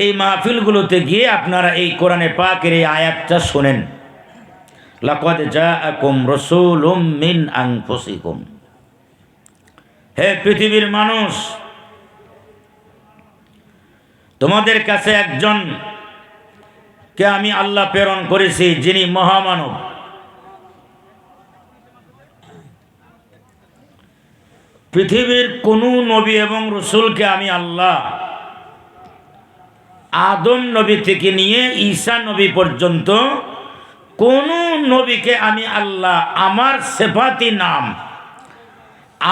এই মাহফিলগুলোতে গিয়ে আপনারা এই কোরআনে পাকের এই আয়াতটা শোনেন, লাকাদ জাআকুম রাসূলুম মিন আনফুসিকুম। হে পৃথিবীর মানুষ, তোমাদের কাছে একজন কে আমি আল্লাহ প্রেরণ করেছি, যিনি মহামানব। পৃথিবীর কোনো নবী এবং রসুলকে আমি আল্লাহ আদম নবী থেকে নিয়ে ঈসা নবী পর্যন্ত কোন নবীকে আমি আল্লাহ আমার সিফাতি নাম,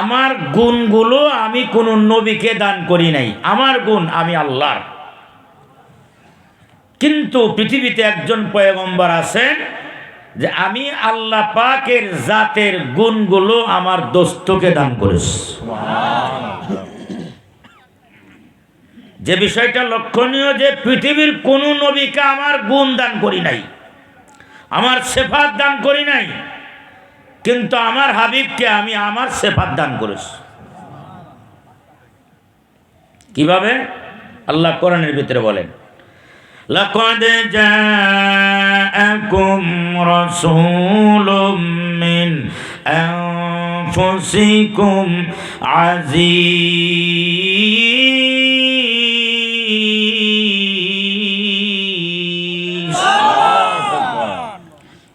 আমার গুণগুলো আমি কোন নবীকে দান করি নাই। আমার গুণ আমি আল্লাহর। কিন্তু পৃথিবীতে একজন পয়গম্বর আছেন যে আমি আল্লাহ পাকের জাতের গুণগুলো আমার দোস্তকে দান করেছি। যে বিষয়টা লক্ষণীয়, যে পৃথিবীর কোন নবীকে আমার গুণ দান করি নাই, আমার সিফাত দান করি নাই, কিন্তু আমার হাবিবকে আমি আমার সিফাত দান করেছি। কিভাবে? আল্লাহ কোরআনের ভিতরে বলেন, লাকাদ জাআকুম রাসূলুম মিন আনফুসিকুম আজিজ।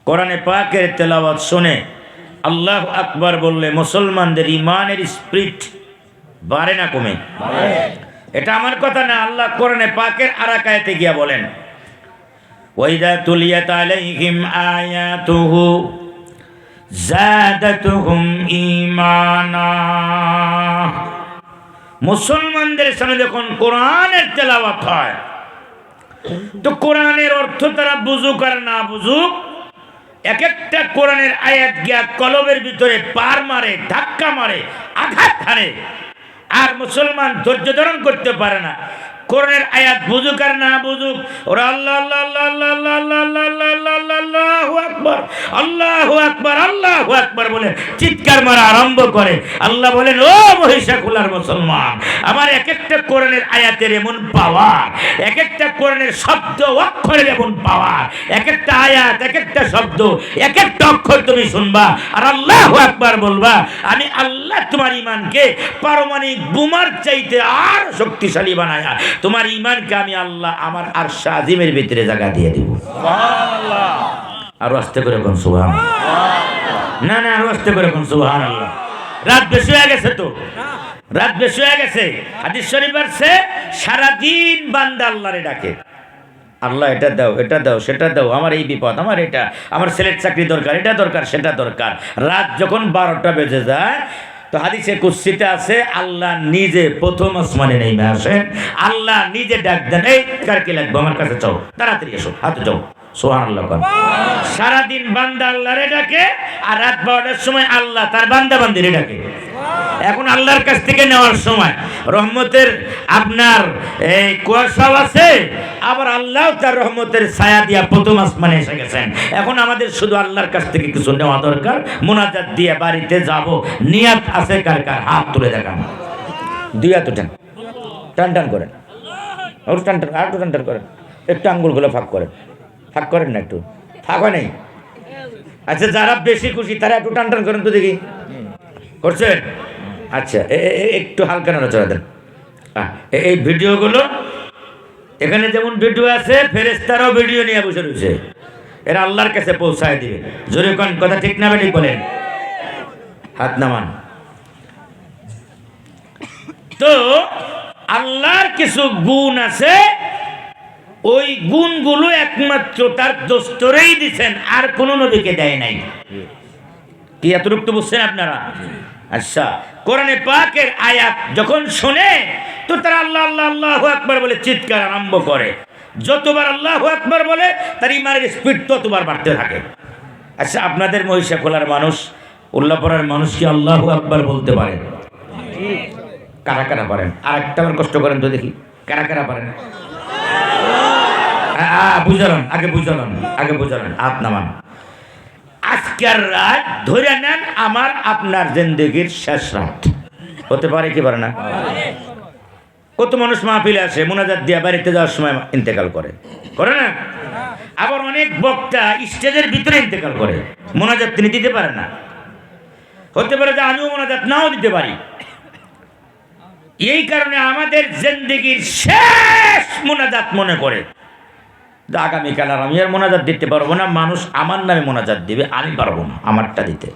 কোরআনে পাকের তেলাওয়াত শুনে আল্লাহু আকবার বললে মুসলমানদের ইমানের স্পিরিট বাড়ে না কমে? এটা আমার কথা না, আল্লাহ কোরআনে পাকের আরেক আয়াতে গিয়া বলেন, ওয়াইদা তুলিয়াত আলাইহিম আয়াতুহু যাদাতুহুম ঈমানা। মুসলমানদের সামনে যখন কোরআনের তেলাওয়াত হয়, তো কোরআনের অর্থ তারা বুঝুক আর না বুঝুক, এক একটা কোরআনের আয়াত গিয়া কলবের ভিতরে পার মারে, ধাক্কা মারে, আঘাত হানে, আর মুসলমান ধৈর্য ধারণ করতে পারে না। কোরআনের আয়াত বুঝুক আর না বুঝুক, ওরা আল্লাহ আল্লাহ আল্লাহ আল্লাহ আল্লাহ আল্লাহ আল্লাহ আল্লাহ আল্লাহু আকবার, আল্লাহু আকবার, আল্লাহু আকবার বলে চিৎকার মারা আরম্ভ করে। আল্লাহ বলেন, ও মহিষাখুলার মুসলমান, আমার এক একটা কোরআনের আয়াতের এমন পাওয়ার, এক একটা কোরআনের শব্দ অক্ষরের এমন পাওয়ার, এক একটা আয়াত, এক একটা শব্দ, এক একটা অক্ষর তুমি শুনবা আর আল্লাহু আকবার বলবা, আমি আল্লাহ তোমার ইমানকে পারমাণবিক বোমার চাইতে আর শক্তিশালী বানায়া তোমার ইমানকে আমি আল্লাহ আমার আরশ আজিমের ভিতরে জায়গা দিয়ে দেব। সুবহানাল্লাহ। আর আস্তে করে কোন সুবহানাল্লাহ, না না আর আস্তে করে কোন সুবহানাল্লাহ। রাত বেশি হয়ে গেছে, তো রাত বেশি হয়ে গেছে। হাদিস শরীফ আছে, সারা দিন বান্দা আল্লাহরে ডাকে, আল্লাহ এটা দাও, এটা দাও, সেটা দাও, আমার এই বিপদ, আমার এটা, আমার ছেলের চাকরি দরকার, এটা দরকার, সেটা দরকার। রাত যখন 12টা বেজে যায়, তো হাদিসে কুদসিতে আছে, আল্লাহ নিজে প্রথম আসমানে নেমে আসেন, আল্লাহ নিজে ডাক দেন, এই কার কি লাগবে আমার কাছে চাও, তাড়াতাড়ি এসো, হাতে যাও। সুবহানাল্লাহ। সারাদিন বান্দা আল্লাহরে ডাকে, আর রাত 12টার সময় আল্লাহ তার বান্দা বান্দিরে ডাকে। এখন আল্লাহর কাছ থেকে নেওয়ার সময় রহমতের আপনার এই কুয়াশাও আছে, আবার আল্লাহ তার রহমতের ছায়া দিয়া প্রথম আসমানে এসে গেছেন। এখন আমাদের শুধু আল্লাহর কাছ থেকে কিছু নেওয়া দরকার, মোনাজাত দিয়ে বাড়িতে যাব। নিয়াত আছে কার কার? হাত তুলে দেখান, দুই হাত উঠেন, টান টান করেন, টান টান, আর একটু টান টান করেন, একটু আঙ্গুলগুলো ফাঁক করেন, ফাঁক করেন না, একটু ফাঁক হয় নাই। আচ্ছা, যারা বেশি খুশি তারা একটু টান টান করেন তো দেখি, করছেন? আচ্ছা, একটু হালকা নড়াচড়া দেন। এই ভিডিওগুলো, এখানে যেমন ভিডিও আছে, ফেরেশতারাও ভিডিও নিয়ে বসে রয়েছে, এরা আল্লাহর কাছে পৌঁছায় দিবে। জোরে কোন কথা ঠিক না বেঠিক বলেন? হাত নামান। তো আল্লাহর কিছু গুণ আছে, ওই গুণগুলো একমাত্র তার দোস্তরেই দিচ্ছেন, আর কোন নবীকে দেয় নাই। কি এতটুকু বুঝছেন আপনারা? আচ্ছা, কোরআনে পাকের আয়াত যখন শোনে, তো তারা আল্লাহ আল্লাহ আল্লাহু আকবার বলে চিৎকার আরম্ভ করে। যতবার আল্লাহু আকবার বলে, তার ইমানের স্পিড ততবার বাড়তে থাকে। আচ্ছা, আপনাদের মহিষাখোলার মানুষ, উল্লাপাড়ার মানুষ কি আল্লাহু আকবার বলতে পারে? কারা কারা পারেন? আর একটা বার কষ্ট করেন তো দেখি, কারা কারা পারেন? বুঝালেন, আগে বুঝালেন, আগে বুঝালেন, হাত নামান। আজকের রাত ধরে নেন আমার আপনার জিন্দেগির শেষ রাত, হতে পারে কি পারে না? কত মানুষ মাহফিলে আসে, মোনাজাত দিয়া বাড়িতে যাওয়ার সময় ইন্তেকাল করে, করে না? আবার অনেক বক্তা স্টেজের ভিতরে ইন্তেকাল করে, মোনাজাত তিনি দিতে পারে না। হতে পারে যে আমিও মোনাজাত নাও দিতে পারি। এই কারণে আমাদের জিন্দেগির শেষ মোনাজাত মনে করে আগামীকাল আর আমি আর মোনাজাত দিতে পারবো না, মানুষ আমার নামে মোনাজাত দিবে, আমি পারবো না আমারটা দিতে।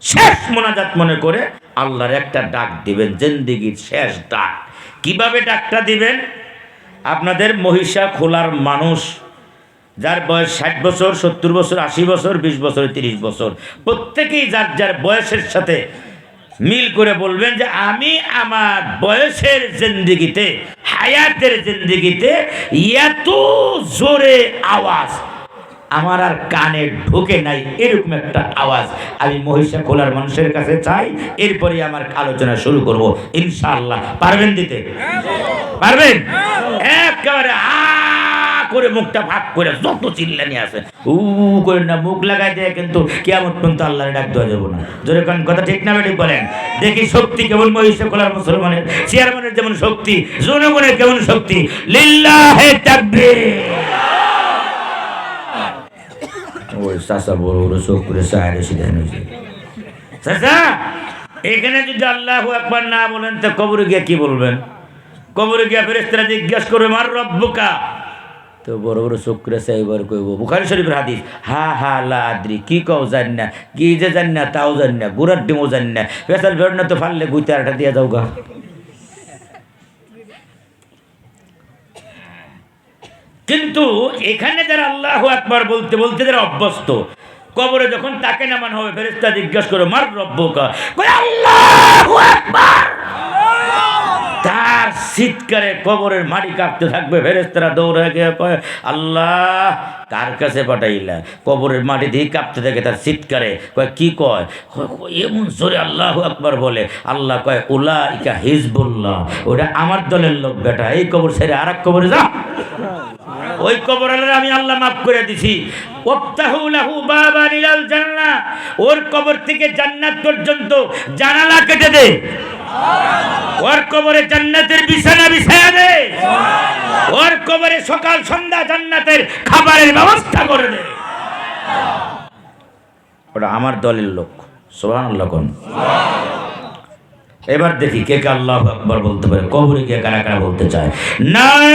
শেষ মোনাজাত মনে করে আল্লাহর একটা ডাক দিবেন, জিন্দেগির শেষ ডাক। কিভাবে ডাকটা দিবেন? আপনাদের মহিষা খোলার মানুষ যার বয়স 60 বছর, 70 বছর, 80 বছর, 20 বছর, 30 বছর, প্রত্যেকেই যার যার বয়সের সাথে মিল করে বলবেন যে আমি আমার বয়সের জিন্দেগিতে, হায়াতের জিন্দেগিতে এত জোরে আওয়াজ আমার আর কানে ঢোকে নাই, এরকম একটা আওয়াজ আমি মহিষা খোলার মানুষের কাছে চাই। এরপরে আমার আলোচনা শুরু করব ইনশাআল্লাহ। পারবেন দিতে? পারবেন? একেবারে করে মুখটা ভাগ করে যত চিল্লানি আছে করে না, মুখ লাগাই দেয়, কিন্তু কিয়ামত পর্যন্ত আল্লাহর ডাক দেওয়া যাবো না। জোরে কোন কথা ঠিক না বেঠিক বলেন? দেখি শক্তি কেমন মহিষা খোলার মুসলমানের, চেয়ারম্যানের যেমন শক্তি, জনগণের কেমন শক্তি। লিল্লাহে তাকবীর। ওই চাচা বড় বড় চোখ করে চায় সিধা নিয়েছে। চাচা এখানে যদি আল্লাহু আকবার না বলেন তো কবরে গিয়ে কি বলবেন? কবরে গিয়া ফেরেশতারা জিজ্ঞাসা করবে মার রব্বুকা, তো বড় বড় চোখ করে চাইবার কইব। বুখারী শরীফের হাদিস, হা হা লা আদ্রি, কি কও জানি না, কি যে জানি না তাও জানি না, গুড়ার ডিমও জানি না, পেশাল বের না তো ফাললে গুইতে আরটা দিয়ে যাও গা। কিন্তু এখানে যারা আল্লাহু আকবার বলতে বলতে যারা অভ্যস্ত, কবরে যখন তাকে নামানো হবে ফেরেশতা জিজ্ঞাসা করে মার রব্বুকা, কয় আল্লাহু আকবার। তার চিৎকারে কবরের মাটি কাঁপতে থাকবে। ফেরেশতারা দৌড়ে গিয়ে কয় আল্লাহ কার কাছে পাঠাইলা? কবরের মাটি দিয়ে কাঁপতে থাকে তার চিৎকারে। কয় কি কয়? এমন জোরে আল্লাহু আকবার বলে। আল্লাহ কয় উলাইকা হিজবুল্লাহ, ওটা আমার দলের লোক বেটা, এই কবর ছেড়ে আর এক কবরে যা। ওই কবর আমি আল্লাহ মাফ করে দিছি। ওয়াফতাহু লাহু বাবান ইলাল জান্নাহ, ওর কবর থেকে জান্নাত পর্যন্ত জানালা কেটে দে। ওর কবরে জান্নাতের বিছানা বিছায়া দে। ওর কবরে সকাল সন্ধ্যা জান্নাতের খাবারের ব্যবস্থা করে দে। ওটা আমার দলের লোক। সুবহানাল্লাহ কোন। এবার দেখি কে কে আল্লাহু আকবার বলতে পারে, কবরে গিয়ে কারা কারা বলতে চায়। নাই